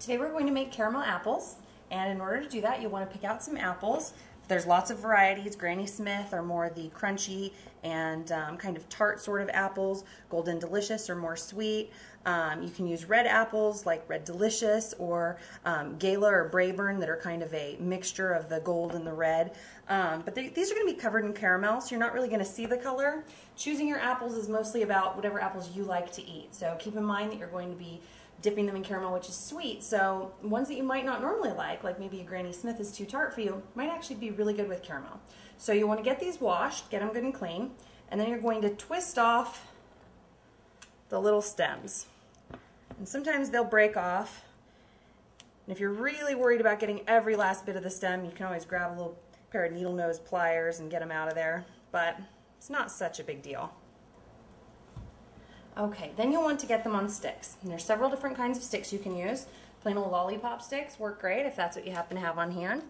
Today we're going to make caramel apples, and in order to do that you want to pick out some apples. There's lots of varieties. Granny Smith are more the crunchy and kind of tart sort of apples. Golden Delicious are more sweet. You can use red apples like Red Delicious or Gala or Brayburn that are kind of a mixture of the gold and the red. But these are going to be covered in caramel, so you're not really going to see the color. Choosing your apples is mostly about whatever apples you like to eat. So keep in mind that you're going to be dipping them in caramel, which is sweet. So ones that you might not normally like maybe a Granny Smith is too tart for you, might actually be really good with caramel. So you want to get these washed, get them good and clean, and then you're going to twist off the little stems. And sometimes they'll break off. And if you're really worried about getting every last bit of the stem, you can always grab a little pair of needle nose pliers and get them out of there, but it's not such a big deal. Okay, then you'll want to get them on sticks. And there's several different kinds of sticks you can use. Plain old lollipop sticks work great if that's what you happen to have on hand.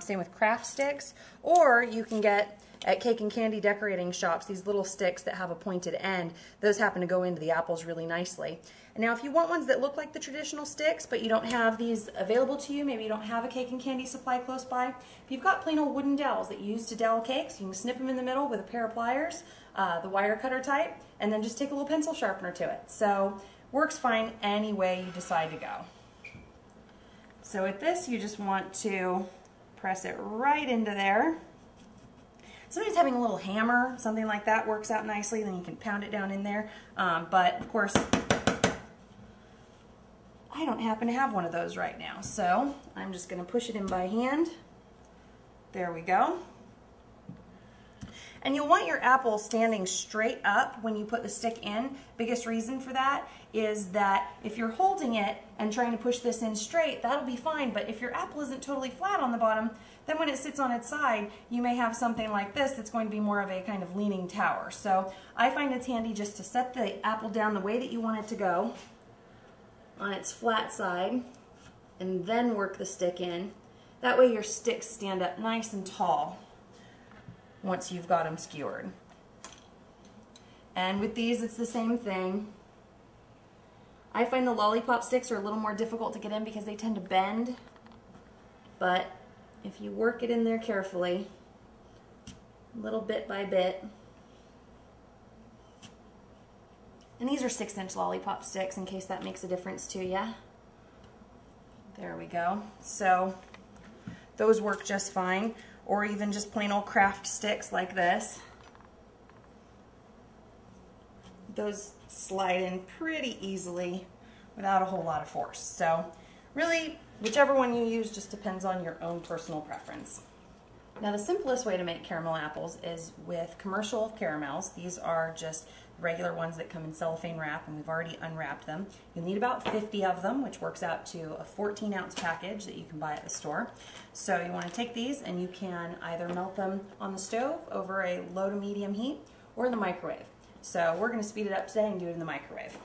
Same with craft sticks. Or you can get at cake and candy decorating shops these little sticks that have a pointed end. Those happen to go into the apples really nicely. And now if you want ones that look like the traditional sticks but you don't have these available to you, maybe you don't have a cake and candy supply close by, if you've got plain old wooden dowels that you use to dowel cakes, you can snip them in the middle with a pair of pliers, the wire cutter type, and then just take a little pencil sharpener to it. So works fine any way you decide to go. So with this you just want to press it right into there. Sometimes having a little hammer, something like that, works out nicely. Then you can pound it down in there. But of course, I don't happen to have one of those right now. So I'm just going to push it in by hand. There we go. And you'll want your apple standing straight up when you put the stick in. Biggest reason for that is that if you're holding it and trying to push this in straight, that'll be fine. But if your apple isn't totally flat on the bottom, then when it sits on its side, you may have something like this that's going to be more of a kind of leaning tower. So I find it's handy just to set the apple down the way that you want it to go on its flat side and then work the stick in. That way your sticks stand up nice and tall once you've got them skewered. And with these it's the same thing. I find the lollipop sticks are a little more difficult to get in because they tend to bend, but if you work it in there carefully, little bit by bit. And these are 6-inch lollipop sticks in case that makes a difference to you. There we go. So those work just fine. Or even just plain old craft sticks like this. Those slide in pretty easily without a whole lot of force. So really, whichever one you use just depends on your own personal preference. Now the simplest way to make caramel apples is with commercial caramels. These are just regular ones that come in cellophane wrap, and we've already unwrapped them. You'll need about 50 of them, which works out to a 14-ounce package that you can buy at the store. So you want to take these and you can either melt them on the stove over a low to medium heat or in the microwave. So we're going to speed it up today and do it in the microwave.